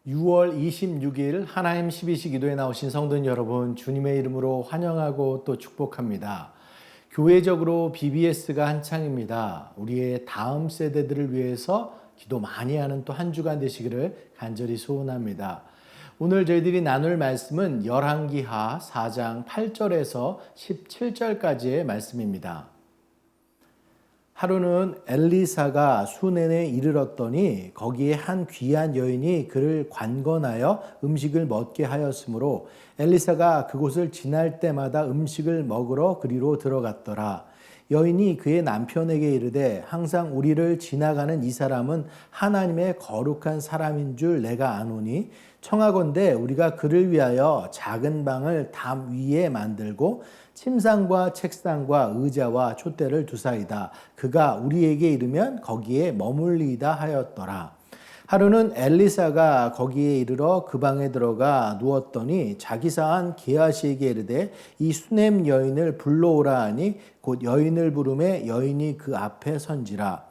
6월 26일 하나님 12시 기도에 나오신 성도님 여러분, 주님의 이름으로 환영하고 또 축복합니다. 교회적으로 BBS가 한창입니다. 우리의 다음 세대들을 위해서 기도 많이 하는 또 한 주간 되시기를 간절히 소원합니다. 오늘 저희들이 나눌 말씀은 열왕기하 4장 8절에서 17절까지의 말씀입니다. 하루는 엘리사가 수넴에 이르렀더니 거기에 한 귀한 여인이 그를 관건하여 음식을 먹게 하였으므로 엘리사가 그곳을 지날 때마다 음식을 먹으러 그리로 들어갔더라. 여인이 그의 남편에게 이르되 항상 우리를 지나가는 이 사람은 하나님의 거룩한 사람인 줄 내가 아노니 청하건대 우리가 그를 위하여 작은 방을 담 위에 만들고 침상과 책상과 의자와 촛대를 두사이다. 그가 우리에게 이르면 거기에 머물리이다 하였더라. 하루는 엘리사가 거기에 이르러 그 방에 들어가 누웠더니 자기 사한 게하시에게 이르되 이 수넴 여인을 불러오라 하니 곧 여인을 부르매 여인이 그 앞에 선지라.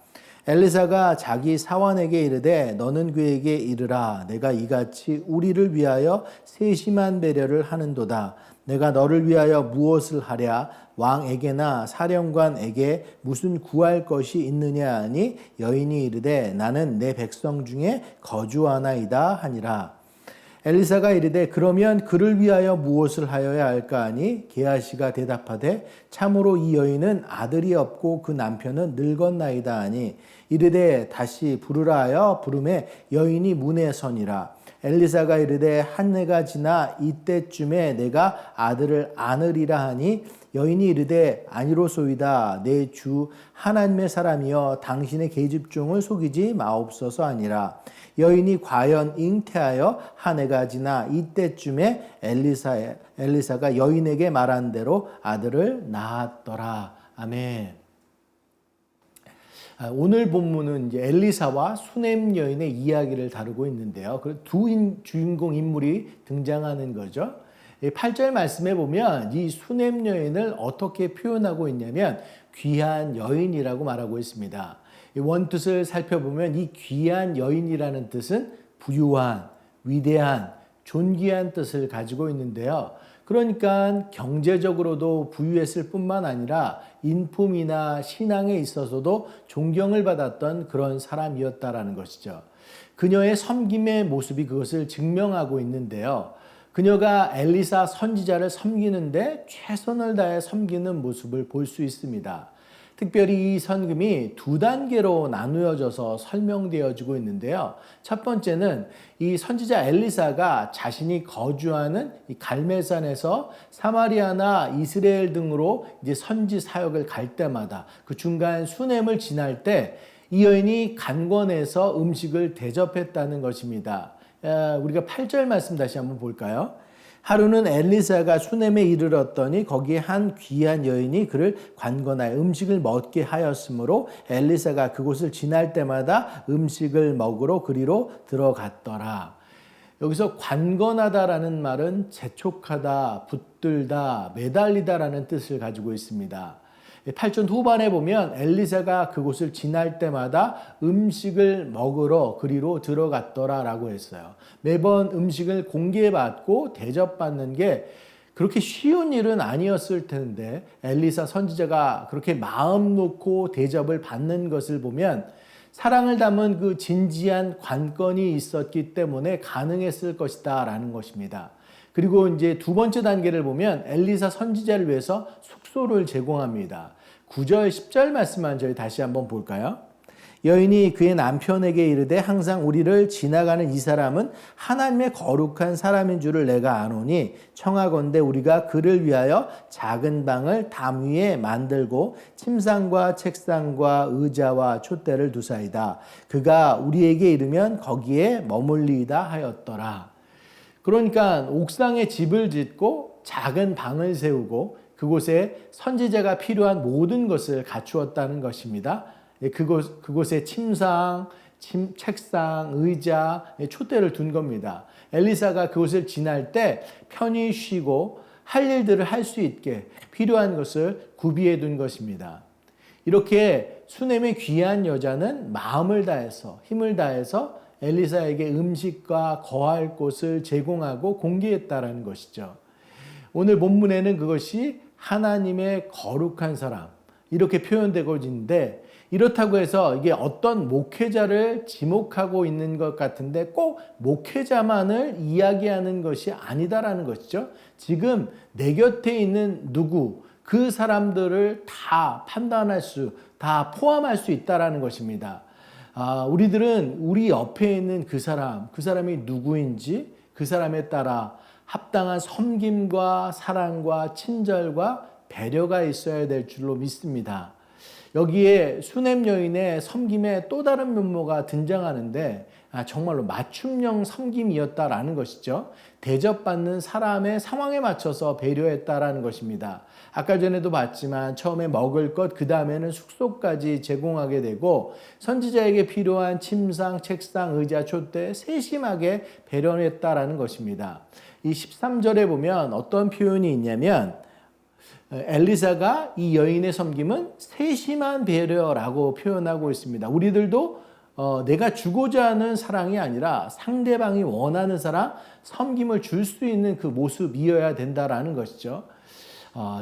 엘리사가 자기 사환에게 이르되 너는 그에게 이르라. 내가 이같이 우리를 위하여 세심한 배려를 하는도다. 내가 너를 위하여 무엇을 하랴? 왕에게나 사령관에게 무슨 구할 것이 있느냐 하니 여인이 이르되 나는 내 백성 중에 거주하나이다 하니라. 엘리사가 이르되 그러면 그를 위하여 무엇을 하여야 할까 하니 게하시가 대답하되 참으로 이 여인은 아들이 없고 그 남편은 늙었나이다 하니 이르되 다시 부르라 하여 부르매 여인이 문에 서니라. 엘리사가 이르되 한 해가 지나 이때쯤에 내가 아들을 안으리라 하니 여인이 이르되 아니로소이다. 내 주 하나님의 사람이여 당신의 계집종을 속이지 마옵소서 하니라. 여인이 과연 잉태하여 한 해가 지나 이때쯤에 엘리사가 여인에게 말한 대로 아들을 낳았더라. 아멘. 오늘 본문은 이제 엘리사와 수넴 여인의 이야기를 다루고 있는데요. 그 두 주인공 인물이 등장하는 거죠. 8절 말씀에 보면 이 수넴 여인을 어떻게 표현하고 있냐면 귀한 여인이라고 말하고 있습니다. 원뜻을 살펴보면 이 귀한 여인이라는 뜻은 부유한, 위대한, 존귀한 뜻을 가지고 있는데요. 그러니까 경제적으로도 부유했을 뿐만 아니라 인품이나 신앙에 있어서도 존경을 받았던 그런 사람이었다라는 것이죠. 그녀의 섬김의 모습이 그것을 증명하고 있는데요. 그녀가 엘리사 선지자를 섬기는데 최선을 다해 섬기는 모습을 볼 수 있습니다. 특별히 이 선금이 두 단계로 나누어져서 설명되어지고 있는데요. 첫 번째는 이 선지자 엘리사가 자신이 거주하는 이 갈멜산에서 사마리아나 이스라엘 등으로 이제 선지 사역을 갈 때마다 그 중간 수넴을 지날 때 이 여인이 간권해서 음식을 대접했다는 것입니다. 우리가 8절 말씀 다시 한번 볼까요? 하루는 엘리사가 수넴에 이르렀더니 거기에 한 귀한 여인이 그를 관건하여 음식을 먹게 하였으므로 엘리사가 그곳을 지날 때마다 음식을 먹으러 그리로 들어갔더라. 여기서 관건하다라는 말은 재촉하다, 붙들다, 매달리다라는 뜻을 가지고 있습니다. 8절 후반에 보면 엘리사가 그곳을 지날 때마다 음식을 먹으러 그리로 들어갔더라라고 했어요. 매번 음식을 공개받고 대접받는 게 그렇게 쉬운 일은 아니었을 텐데 엘리사 선지자가 그렇게 마음 놓고 대접을 받는 것을 보면 사랑을 담은 그 진지한 관건이 있었기 때문에 가능했을 것이다 라는 것입니다. 그리고 이제 두 번째 단계를 보면 엘리사 선지자를 위해서 숙소를 제공합니다. 9절, 10절 말씀만 저희 다시 한번 볼까요? 여인이 그의 남편에게 이르되 항상 우리를 지나가는 이 사람은 하나님의 거룩한 사람인 줄을 내가 아노니 청하건대 우리가 그를 위하여 작은 방을 담 위에 만들고 침상과 책상과 의자와 촛대를 두사이다. 그가 우리에게 이르면 거기에 머물리이다 하였더라. 그러니까 옥상에 집을 짓고 작은 방을 세우고 그곳에 선지자가 필요한 모든 것을 갖추었다는 것입니다. 그곳에 침상, 책상, 의자, 촛대를 둔 겁니다. 엘리사가 그곳을 지날 때 편히 쉬고 할 일들을 할 수 있게 필요한 것을 구비해 둔 것입니다. 이렇게 수넴의 귀한 여자는 마음을 다해서 힘을 다해서 엘리사에게 음식과 거할 곳을 제공하고 공개했다라는 것이죠. 오늘 본문에는 그것이 하나님의 거룩한 사람 이렇게 표현되고 있는데, 이렇다고 해서 이게 어떤 목회자를 지목하고 있는 것 같은데 꼭 목회자만을 이야기하는 것이 아니다라는 것이죠. 지금 내 곁에 있는 누구, 그 사람들을 다 판단할 수, 다 포함할 수 있다라는 것입니다. 우리들은 우리 옆에 있는 그 사람이 누구인지 그 사람에 따라 합당한 섬김과 사랑과 친절과 배려가 있어야 될 줄로 믿습니다. 여기에 수냄 여인의 섬김의 또 다른 면모가 등장하는데 정말로 맞춤형 섬김이었다라는 것이죠. 대접받는 사람의 상황에 맞춰서 배려했다라는 것입니다. 아까 전에도 봤지만 처음에 먹을 것, 그 다음에는 숙소까지 제공하게 되고 선지자에게 필요한 침상, 책상, 의자, 촛대 세심하게 배려했다라는 것입니다. 이 13절에 보면 어떤 표현이 있냐면 엘리사가 이 여인의 섬김은 세심한 배려라고 표현하고 있습니다. 우리들도 내가 주고자 하는 사랑이 아니라 상대방이 원하는 사랑, 섬김을 줄 수 있는 그 모습이어야 된다라는 것이죠.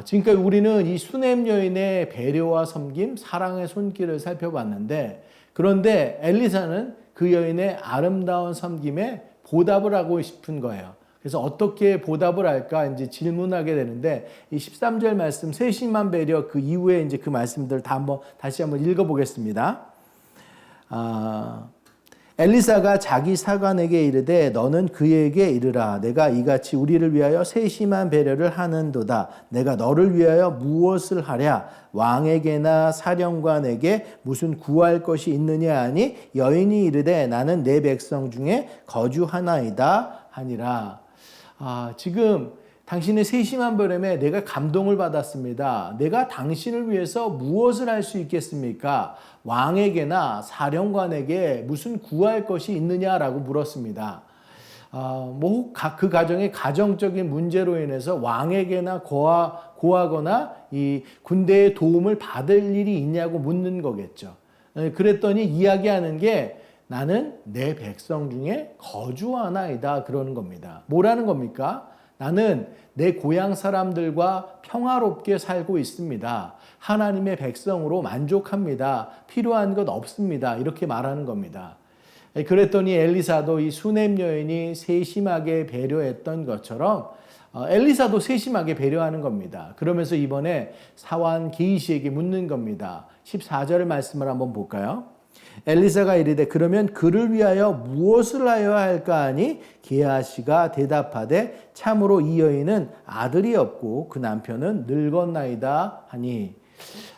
지금까지 우리는 이 수냄 여인의 배려와 섬김, 사랑의 손길을 살펴봤는데, 그런데 엘리사는 그 여인의 아름다운 섬김에 보답을 하고 싶은 거예요. 그래서 어떻게 보답을 할까 이제 질문하게 되는데, 이 13절 말씀 세심한 배려 그 이후에 이제 그 말씀들 다시 한번 읽어보겠습니다. 엘리사가 자기 사관에게 이르되 너는 그에게 이르라. 내가 이같이 우리를 위하여 세심한 배려를 하는도다. 내가 너를 위하여 무엇을 하랴? 왕에게나 사령관에게 무슨 구할 것이 있느냐 하니 여인이 이르되 나는 내 백성 중에 거주하나이다 하니라. 지금 당신의 세심한 배려에 내가 감동을 받았습니다. 내가 당신을 위해서 무엇을 할 수 있겠습니까? 왕에게나 사령관에게 무슨 구할 것이 있느냐라고 물었습니다. 그 가정의 가정적인 문제로 인해서 왕에게나 고하거나 이 군대의 도움을 받을 일이 있냐고 묻는 거겠죠. 그랬더니 이야기하는 게 나는 내 백성 중에 거주하나이다 그러는 겁니다. 뭐라는 겁니까? 나는 내 고향 사람들과 평화롭게 살고 있습니다. 하나님의 백성으로 만족합니다. 필요한 것 없습니다. 이렇게 말하는 겁니다. 그랬더니 엘리사도 이 수냄 여인이 세심하게 배려했던 것처럼 엘리사도 세심하게 배려하는 겁니다. 그러면서 이번에 사환 게이시에게 묻는 겁니다. 14절의 말씀을 한번 볼까요? 엘리사가 이르되 그러면 그를 위하여 무엇을 하여야 할까 하니 게하시가 대답하되 참으로 이 여인은 아들이 없고 그 남편은 늙었나이다 하니,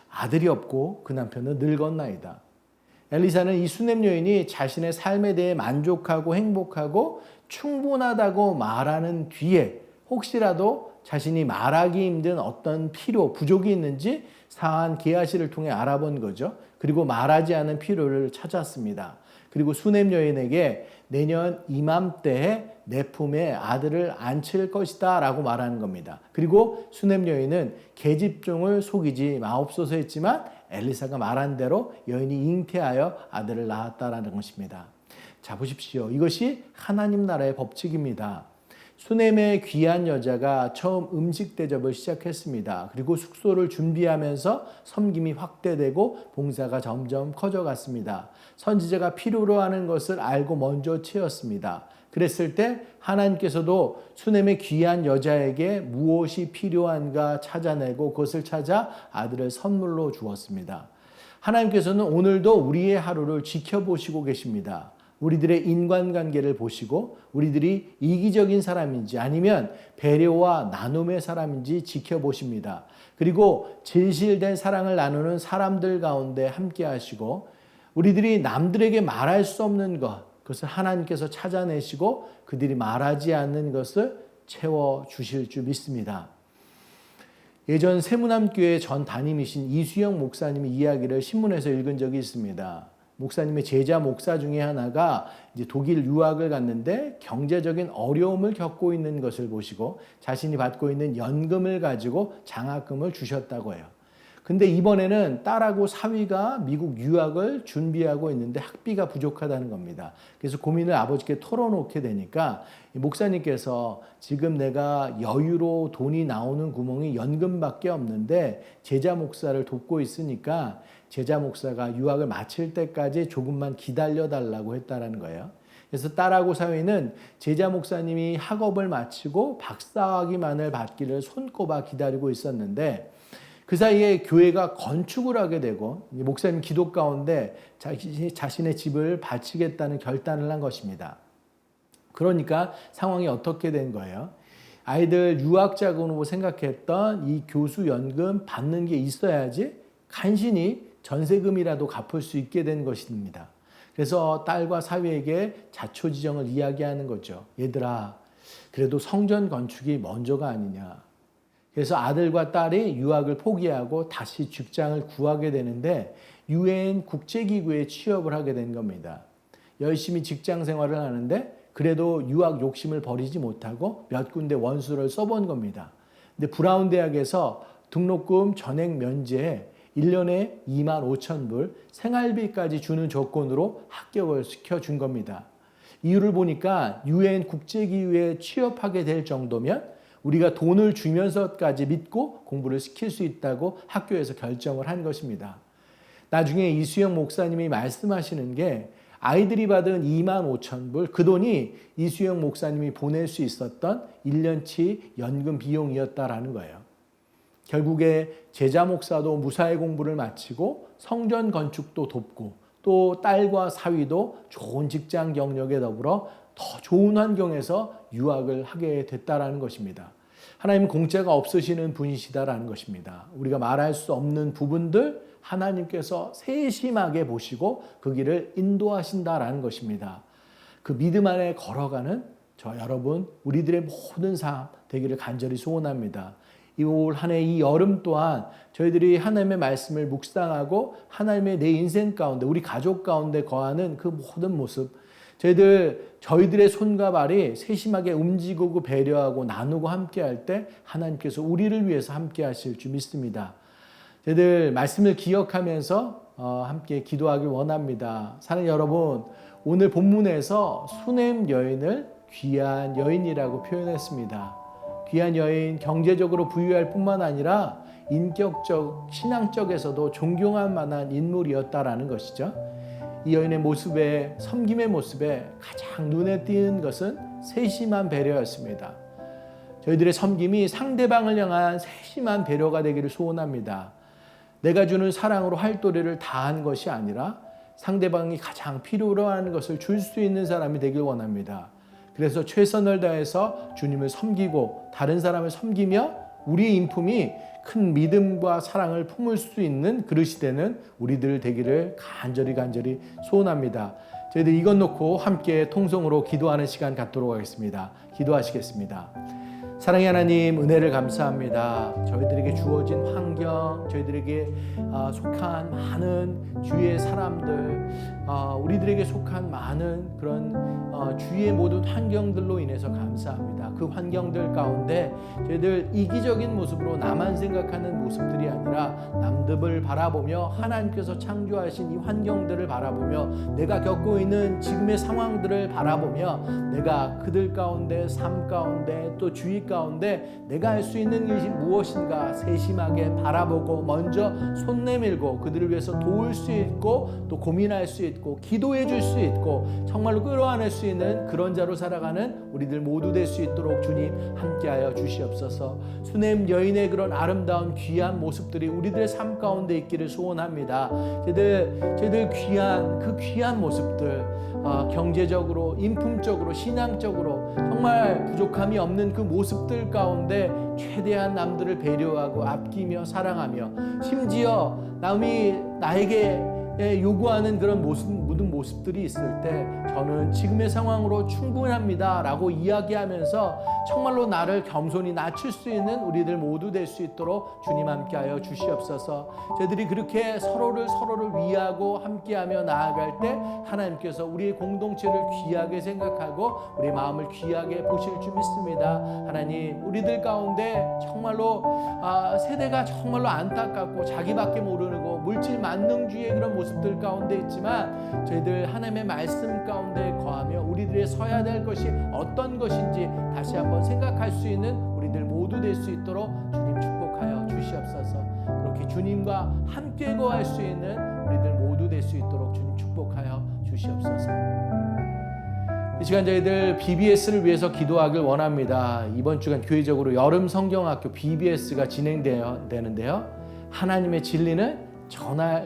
아들이 없고 그 남편은 늙었나이다. 엘리사는 이 수냄 여인이 자신의 삶에 대해 만족하고 행복하고 충분하다고 말하는 뒤에 혹시라도 자신이 말하기 힘든 어떤 필요, 부족이 있는지 사한 게하시를 통해 알아본 거죠. 그리고 말하지 않은 필요를 찾았습니다. 그리고 수냄 여인에게 내년 이맘때에 내 품에 아들을 안칠 것이다 라고 말하는 겁니다. 그리고 수냄 여인은 계집종을 속이지 마옵소서 했지만 엘리사가 말한 대로 여인이 잉태하여 아들을 낳았다라는 것입니다. 자, 보십시오. 이것이 하나님 나라의 법칙입니다. 수넴의 귀한 여자가 처음 음식 대접을 시작했습니다. 그리고 숙소를 준비하면서 섬김이 확대되고 봉사가 점점 커져갔습니다. 선지자가 필요로 하는 것을 알고 먼저 채웠습니다. 그랬을 때 하나님께서도 수넴의 귀한 여자에게 무엇이 필요한가 찾아내고 그것을 찾아 아들을 선물로 주었습니다. 하나님께서는 오늘도 우리의 하루를 지켜보시고 계십니다. 우리들의 인간관계를 보시고 우리들이 이기적인 사람인지 아니면 배려와 나눔의 사람인지 지켜보십니다. 그리고 진실된 사랑을 나누는 사람들 가운데 함께 하시고 우리들이 남들에게 말할 수 없는 그것을 하나님께서 찾아내시고 그들이 말하지 않는 것을 채워주실 줄 믿습니다. 예전 세무남교회 전 담임이신 이수영 목사님의 이야기를 신문에서 읽은 적이 있습니다. 목사님의 제자 목사 중에 하나가 이제 독일 유학을 갔는데 경제적인 어려움을 겪고 있는 것을 보시고 자신이 받고 있는 연금을 가지고 장학금을 주셨다고 해요. 근데 이번에는 딸하고 사위가 미국 유학을 준비하고 있는데 학비가 부족하다는 겁니다. 그래서 고민을 아버지께 털어놓게 되니까 목사님께서 지금 내가 여유로 돈이 나오는 구멍이 연금밖에 없는데 제자 목사를 돕고 있으니까 제자 목사가 유학을 마칠 때까지 조금만 기다려달라고 했다는 거예요. 그래서 딸하고 사위는 제자 목사님이 학업을 마치고 박사학위만을 받기를 손꼽아 기다리고 있었는데 그 사이에 교회가 건축을 하게 되고 목사님 기도 가운데 자신의 집을 바치겠다는 결단을 한 것입니다. 그러니까 상황이 어떻게 된 거예요? 아이들 유학 자금으로 생각했던 이 교수 연금 받는 게 있어야지 간신히 전세금이라도 갚을 수 있게 된 것입니다. 그래서 딸과 사위에게 자초지정을 이야기하는 거죠. 얘들아, 그래도 성전 건축이 먼저가 아니냐. 그래서 아들과 딸이 유학을 포기하고 다시 직장을 구하게 되는데 UN 국제기구에 취업을 하게 된 겁니다. 열심히 직장 생활을 하는데 그래도 유학 욕심을 버리지 못하고 몇 군데 원수를 써본 겁니다. 근데 브라운 대학에서 등록금 전액 면제에 1년에 25,000불 생활비까지 주는 조건으로 합격을 시켜준 겁니다. 이유를 보니까 UN 국제기구에 취업하게 될 정도면 우리가 돈을 주면서까지 믿고 공부를 시킬 수 있다고 학교에서 결정을 한 것입니다. 나중에 이수영 목사님이 말씀하시는 게 아이들이 받은 25,000불 그 돈이 이수영 목사님이 보낼 수 있었던 1년치 연금 비용이었다라는 거예요. 결국에 제자 목사도 무사히 공부를 마치고 성전 건축도 돕고 또 딸과 사위도 좋은 직장 경력에 더불어 더 좋은 환경에서 유학을 하게 됐다라는 것입니다. 하나님은 공짜가 없으시는 분이시다라는 것입니다. 우리가 말할 수 없는 부분들 하나님께서 세심하게 보시고 그 길을 인도하신다라는 것입니다. 그 믿음 안에 걸어가는 저 여러분 우리들의 모든 삶 되기를 간절히 소원합니다. 이 올 한 해 이 여름 또한 저희들이 하나님의 말씀을 묵상하고 하나님의 내 인생 가운데 우리 가족 가운데 거하는 그 모든 모습 저희들의 손과 발이 세심하게 움직이고 배려하고 나누고 함께할 때 하나님께서 우리를 위해서 함께 하실 줄 믿습니다. 저희들 말씀을 기억하면서 함께 기도하길 원합니다. 사랑하는 여러분, 오늘 본문에서 수넴 여인을 귀한 여인이라고 표현했습니다. 귀한 여인, 경제적으로 부유할 뿐만 아니라 인격적, 신앙적에서도 존경할 만한 인물이었다라는 것이죠. 이 여인의 모습에, 섬김의 모습에 가장 눈에 띄는 것은 세심한 배려였습니다. 저희들의 섬김이 상대방을 향한 세심한 배려가 되기를 소원합니다. 내가 주는 사랑으로 할도리를 다한 것이 아니라 상대방이 가장 필요로 하는 것을 줄 수 있는 사람이 되길 원합니다. 그래서 최선을 다해서 주님을 섬기고 다른 사람을 섬기며 우리의 인품이 큰 믿음과 사랑을 품을 수 있는 그릇이 되는 우리들 되기를 간절히 소원합니다. 저희들 이것 놓고 함께 통성으로 기도하는 시간 갖도록 하겠습니다. 기도하시겠습니다. 사랑의 하나님, 은혜를 감사합니다. 저희들에게 주어진 환경, 저희들에게 속한 많은 주위의 사람들, 우리들에게 속한 많은 그런 주위의 모든 환경들로 인해서 감사합니다. 그 환경들 가운데 저희들 이기적인 모습으로 나만 생각하는 모습들이 아니라 남들을 바라보며 하나님께서 창조하신 이 환경들을 바라보며 내가 겪고 있는 지금의 상황들을 바라보며 내가 그들 가운데, 삶 가운데, 또 주위 가운데 내가 할 수 있는 것이 무엇인가 세심하게 바라보고 먼저 손 내밀고 그들을 위해서 도울 수 있고 또 고민할 수 있고 기도해 줄 수 있고 정말로 끌어안을 수 있는 그런 자로 살아가는 우리들 모두 될 수 있도록 주님 함께하여 주시옵소서. 수넴 여인의 그런 아름다운 귀한 모습들이 우리들의 삶 가운데 있기를 소원합니다. 저희들 귀한 모습들 경제적으로, 인품적으로, 신앙적으로 정말 부족함이 없는 그 모습들 가운데 최대한 남들을 배려하고 아끼며 사랑하며 심지어 남이 나에게 요구하는 그런 모든 모습들이 있을 때 저는 지금의 상황으로 충분합니다 라고 이야기하면서 정말로 나를 겸손히 낮출 수 있는 우리들 모두 될 수 있도록 주님 함께하여 주시옵소서. 저희들이 그렇게 서로를 위하고 함께하며 나아갈 때 하나님께서 우리의 공동체를 귀하게 생각하고 우리 마음을 귀하게 보실 줄 믿습니다. 하나님, 우리들 가운데 정말로 세대가 정말로 안타깝고 자기밖에 모르고 물질 만능주의의 그런 모습들 가운데 있지만 저희들 하나님의 말씀 가운데 거하며 우리들의 서야 될 것이 어떤 것인지 다시 한번 생각할 수 있는 우리들 모두 될 수 있도록 주님 축복하여 주시옵소서. 그렇게 주님과 함께 거할 수 있는 우리들 모두 될 수 있도록 주님 축복하여 주시옵소서. 이 시간 저희들 BBS를 위해서 기도하길 원합니다. 이번 주간 교회적으로 여름 성경학교 BBS가 진행되는데요. 하나님의 진리는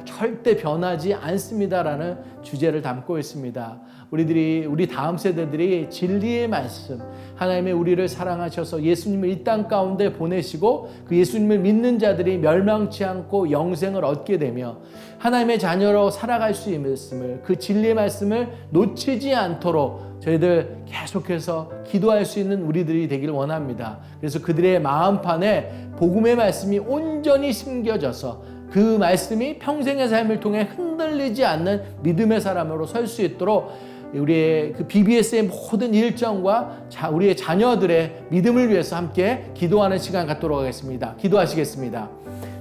절대 변하지 않습니다라는 주제를 담고 있습니다. 우리 다음 세대들이 진리의 말씀, 하나님의 우리를 사랑하셔서 예수님을 이 땅 가운데 보내시고 그 예수님을 믿는 자들이 멸망치 않고 영생을 얻게 되며 하나님의 자녀로 살아갈 수 있음을, 그 진리의 말씀을 놓치지 않도록 저희들 계속해서 기도할 수 있는 우리들이 되길 원합니다. 그래서 그들의 마음판에 복음의 말씀이 온전히 심겨져서 그 말씀이 평생의 삶을 통해 흔들리지 않는 믿음의 사람으로 설 수 있도록 우리의 그 BBS의 모든 일정과 우리의 자녀들의 믿음을 위해서 함께 기도하는 시간 갖도록 하겠습니다. 기도하시겠습니다.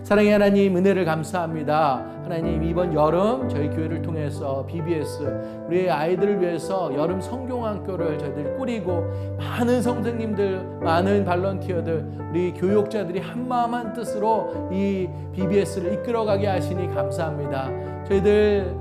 사랑의 하나님, 은혜를 감사합니다. 하나님, 이번 여름 저희 교회를 통해서 BBS 우리의 아이들을 위해서 여름 성경학교를 저희들 꾸리고 많은 선생님들, 많은 발런티어들, 우리 교육자들이 한마음 한뜻으로 이 BBS를 이끌어가게 하시니 감사합니다. 저희들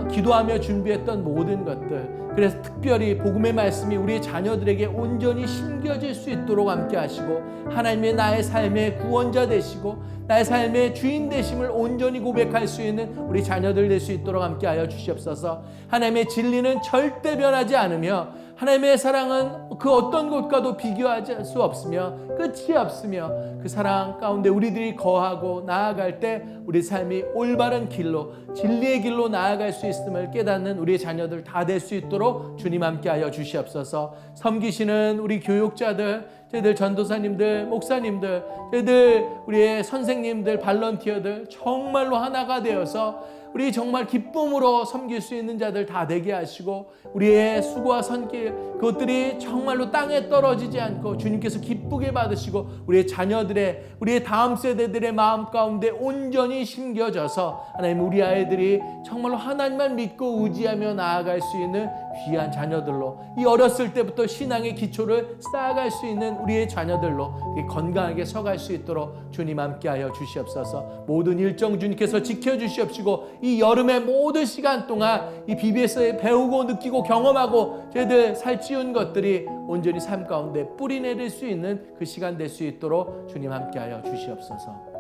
기도하며 준비했던 모든 것들, 그래서 특별히 복음의 말씀이 우리 자녀들에게 온전히 심겨질 수 있도록 함께 하시고 하나님의 나의 삶의 구원자 되시고 나의 삶의 주인 되심을 온전히 고백할 수 있는 우리 자녀들 될 수 있도록 함께 하여 주시옵소서. 하나님의 진리는 절대 변하지 않으며 하나님의 사랑은 그 어떤 것과도 비교할 수 없으며 끝이 없으며 그 사랑 가운데 우리들이 거하고 나아갈 때 우리 삶이 올바른 길로 진리의 길로 나아갈 수 있음을 깨닫는 우리의 자녀들 다 될 수 있도록 주님 함께하여 주시옵소서. 섬기시는 우리 교육자들, 저희들 전도사님들, 목사님들, 저희들 우리의 선생님들, 발런티어들 정말로 하나가 되어서 우리 정말 기쁨으로 섬길 수 있는 자들 다 되게 하시고 우리의 수고와 손길 그것들이 정말로 땅에 떨어지지 않고 주님께서 기쁘게 받으시고 우리의 자녀들의 우리의 다음 세대들의 마음 가운데 온전히 심겨져서 하나님 우리 아이들이 정말로 하나님만 믿고 의지하며 나아갈 수 있는 귀한 자녀들로 이 어렸을 때부터 신앙의 기초를 쌓아갈 수 있는 우리의 자녀들로 건강하게 서갈 수 있도록 주님 함께하여 주시옵소서. 모든 일정 주님께서 지켜주시옵시고 이 여름의 모든 시간 동안 이 BBS에 배우고 느끼고 경험하고 저희들 살찌운 것들이 온전히 삶 가운데 뿌리 내릴 수 있는 그 시간 될 수 있도록 주님 함께하여 주시옵소서.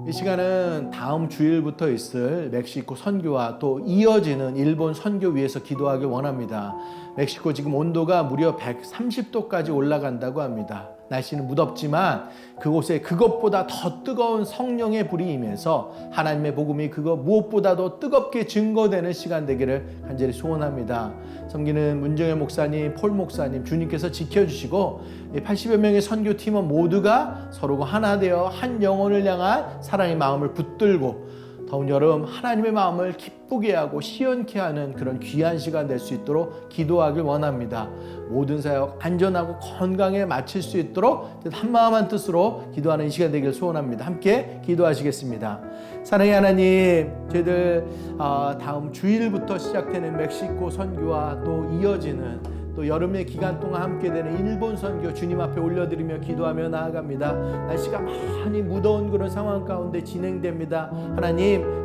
이 시간은 다음 주일부터 있을 멕시코 선교와 또 이어지는 일본 선교 위해서 기도하길 원합니다. 멕시코 지금 온도가 무려 130도까지 올라간다고 합니다. 날씨는 무덥지만 그곳에 그것보다 더 뜨거운 성령의 불이 임해서 하나님의 복음이 그거 무엇보다도 뜨겁게 증거되는 시간 되기를 간절히 소원합니다. 섬기는 문정현 목사님, 폴 목사님 주님께서 지켜주시고 80여 명의 선교팀원 모두가 서로가 하나 되어 한 영혼을 향한 사랑의 마음을 붙들고 더운 여름 하나님의 마음을 기쁘게 하고 시원케 하는 그런 귀한 시간 될 수 있도록 기도하길 원합니다. 모든 사역 안전하고 건강에 마칠 수 있도록 한마음 한뜻으로 기도하는 이 시간 되길 소원합니다. 함께 기도하시겠습니다. 사랑의 하나님, 저희들 다음 주일부터 시작되는 멕시코 선교와 또 이어지는 또 여름의 기간 동안 함께 되는 일본 선교 주님 앞에 올려드리며 기도하며 나아갑니다. 날씨가 많이 무더운 그런 상황 가운데 진행됩니다.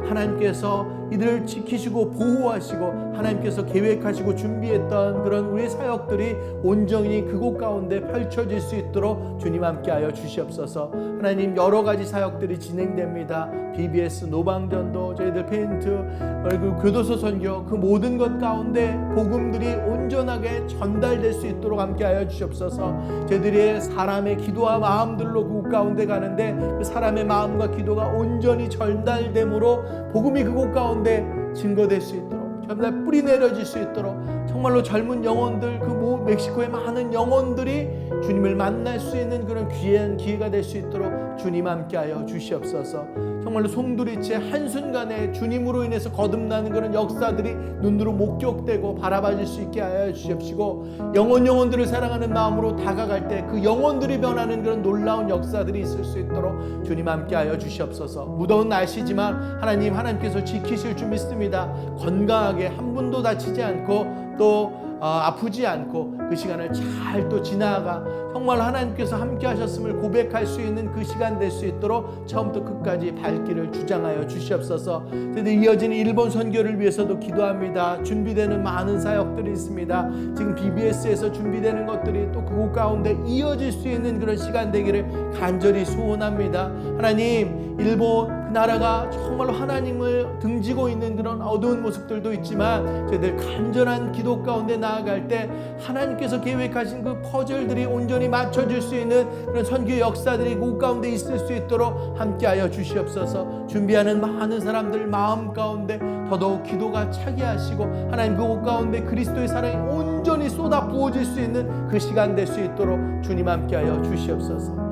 하나님께서 이들을 지키시고 보호하시고 하나님께서 계획하시고 준비했던 그런 우리 사역들이 온전히 그곳 가운데 펼쳐질 수 있도록 주님 함께하여 주시옵소서. 하나님, 여러 가지 사역들이 진행됩니다. BBS 노방전도, 저희들 페인트, 그리고 교도소 선교, 그 모든 것 가운데 복음들이 온전하게 전달될 수 있도록 함께하여 주시옵소서. 저희들이 사람의 기도와 마음들로 그곳 가운데 가는데 그 사람의 마음과 기도가 온전히 전달됨으로 복음이 그곳 가운데 증거될 수 있도록, 정말 뿌리 내려질 수 있도록, 정말로 젊은 영혼들, 그 멕시코의 많은 영혼들이 주님을 만날 수 있는 그런 귀한 기회가 될 수 있도록 주님 함께하여 주시옵소서. 정말로 송두리째 한순간에 주님으로 인해서 거듭나는 그런 역사들이 눈으로 목격되고 바라봐질 수 있게 하여 주시옵시고, 영혼들을 사랑하는 마음으로 다가갈 때 그 영혼들이 변하는 그런 놀라운 역사들이 있을 수 있도록 주님 함께하여 주시옵소서. 무더운 날씨지만 하나님께서 지키실 줄 믿습니다. 건강하게 한 분도 다치지 않고 또 아프지 않고 그 시간을 잘 또 지나가 정말 하나님께서 함께 하셨음을 고백할 수 있는 그 시간 될 수 있도록 처음부터 끝까지 발길을 주장하여 주시옵소서. 이어지는 일본 선교를 위해서도 기도합니다. 준비되는 많은 사역들이 있습니다. 지금 BBS에서 준비되는 것들이 또 그곳 가운데 이어질 수 있는 그런 시간 되기를 간절히 소원합니다. 하나님, 일본 그 나라가 정말로 하나님을 등지고 있는 그런 어두운 모습들도 있지만 저희들 간절한 기도 가운데 나아갈 때 하나님께서 계획하신 그 퍼즐들이 온전히 맞춰질 수 있는 그런 선교 역사들이 그 가운데 있을 수 있도록 함께하여 주시옵소서. 준비하는 많은 사람들 마음 가운데 더더욱 기도가 차게 하시고 하나님 그곳 가운데 그리스도의 사랑이 온전히 쏟아 부어질 수 있는 그 시간 될 수 있도록 주님 함께하여 주시옵소서.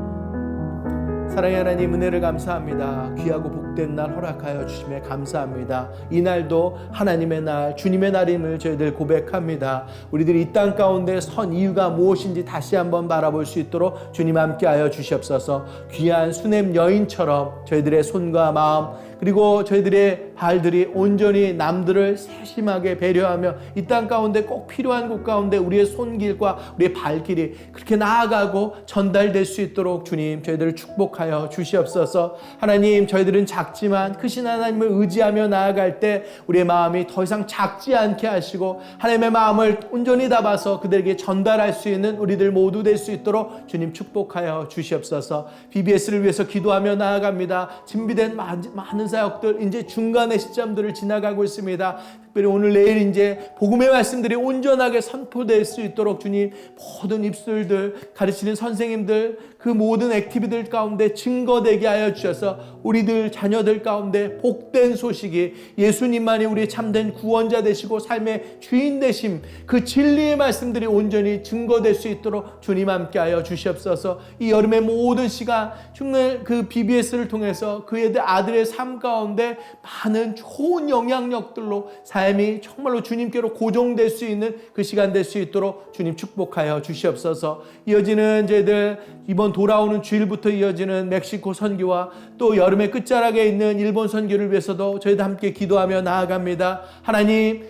사랑의 하나님, 은혜를 감사합니다. 귀하고 복된 날 허락하여 주심에 감사합니다. 이 날도 하나님의 날, 주님의 날임을 저희들 고백합니다. 우리들이 이 땅 가운데 선 이유가 무엇인지 다시 한번 바라볼 수 있도록 주님 함께하여 주시옵소서. 귀한 수냄 여인처럼 저희들의 손과 마음 그리고 저희들의 발들이 온전히 남들을 세심하게 배려하며 이 땅 가운데 꼭 필요한 곳 가운데 우리의 손길과 우리의 발길이 그렇게 나아가고 전달될 수 있도록 주님 저희들을 축복하여 주시옵소서. 하나님, 저희들은 작지만 크신 하나님을 의지하며 나아갈 때 우리의 마음이 더 이상 작지 않게 하시고 하나님의 마음을 온전히 담아서 그들에게 전달할 수 있는 우리들 모두 될 수 있도록 주님 축복하여 주시옵소서. BBS를 위해서 기도하며 나아갑니다. 준비된 많은 사역들 이제 중간의 시점들을 지나가고 있습니다. 특별히 오늘 내일 이제 복음의 말씀들이 온전하게 선포될 수 있도록 주님 모든 입술들, 가르치는 선생님들, 그 모든 액티비들 가운데 증거되게 하여 주셔서 우리들 자녀들 가운데 복된 소식이 예수님만이 우리의 참된 구원자 되시고 삶의 주인 되심, 그 진리의 말씀들이 온전히 증거될 수 있도록 주님 함께 하여 주시옵소서. 이 여름의 모든 시간 정말 그 BBS를 통해서 그의 아들의 삶 가운데 많은 좋은 영향력들로 삶이 정말로 주님께로 고정될 수 있는 그 시간 될 수 있도록 주님 축복하여 주시옵소서. 이어지는 저희들 이번 돌아오는 주일부터 이어지는 멕시코 선교와 또 여름의 끝자락에 있는 일본 선교를 위해서도 저희들 함께 기도하며 나아갑니다. 하나님,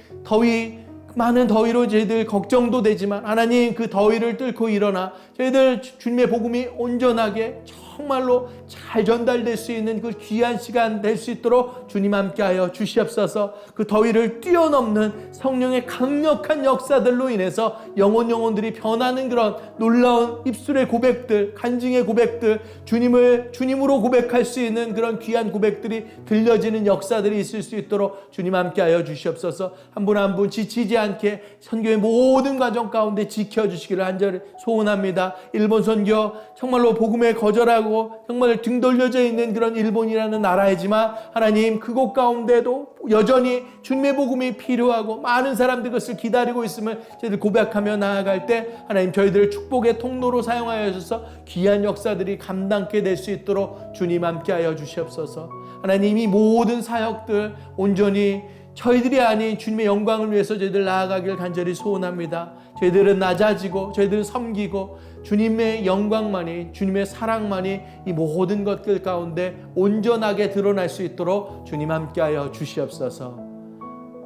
많은 더위로 저희들 걱정도 되지만 하나님 그 더위를 뚫고 일어나 저희들 주님의 복음이 온전하게 정말로 잘 전달될 수 있는 그 귀한 시간 될 수 있도록 주님 함께하여 주시옵소서. 그 더위를 뛰어넘는 성령의 강력한 역사들로 인해서 영혼들이 변하는 그런 놀라운 입술의 고백들, 간증의 고백들, 주님으로 고백할 수 있는 그런 귀한 고백들이 들려지는 역사들이 있을 수 있도록 주님 함께하여 주시옵소서. 한 분 한 분 지치지 않게 선교의 모든 과정 가운데 지켜주시기를 간절히 소원합니다. 일본 선교 정말로 복음에 거절하고 정말 등 돌려져 있는 그런 일본이라는 나라이지만 하나님 그곳 가운데도 여전히 주님의 복음이 필요하고 많은 사람들이 그것을 기다리고 있음을 저희들 고백하며 나아갈 때 하나님 저희들을 축복의 통로로 사용하여 주셔서 귀한 역사들이 감당케 될 수 있도록 주님 함께하여 주시옵소서. 하나님 이 모든 사역들 온전히 저희들이 아닌 주님의 영광을 위해서 저희들 나아가길 간절히 소원합니다. 저희들은 낮아지고 저희들은 섬기고 주님의 영광만이, 주님의 사랑만이 이 모든 것들 가운데 온전하게 드러날 수 있도록 주님 함께하여 주시옵소서.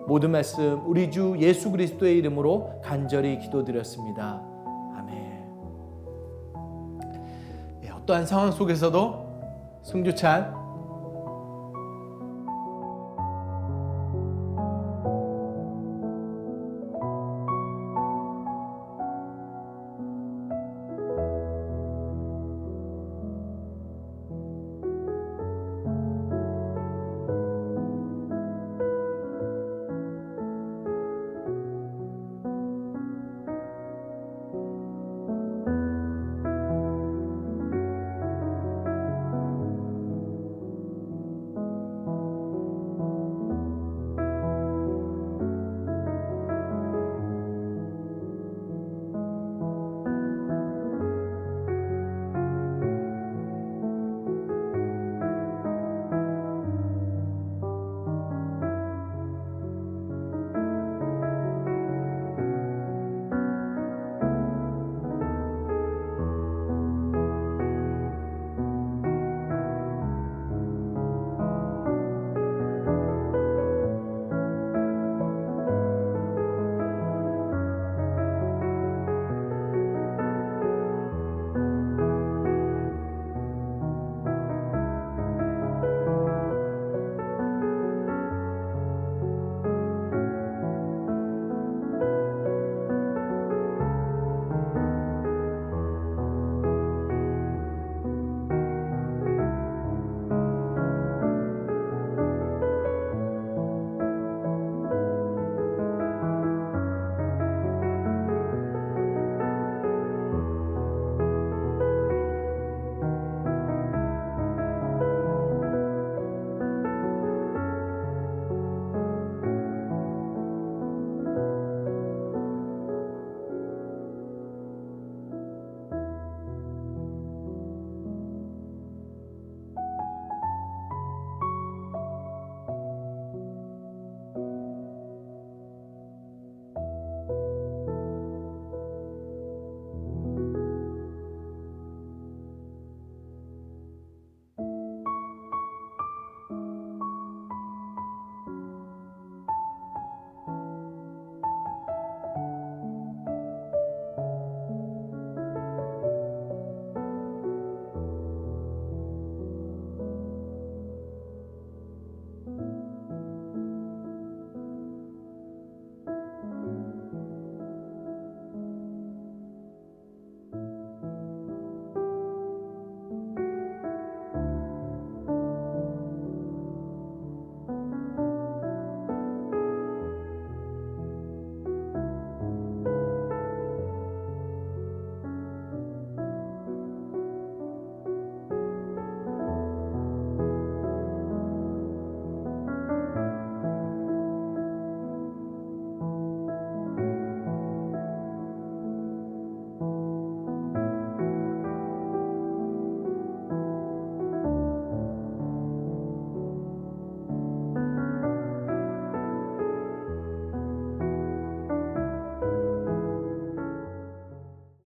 모든 말씀 우리 주 예수 그리스도의 이름으로 간절히 기도드렸습니다. 아멘. 어떠한 상황 속에서도 승주찬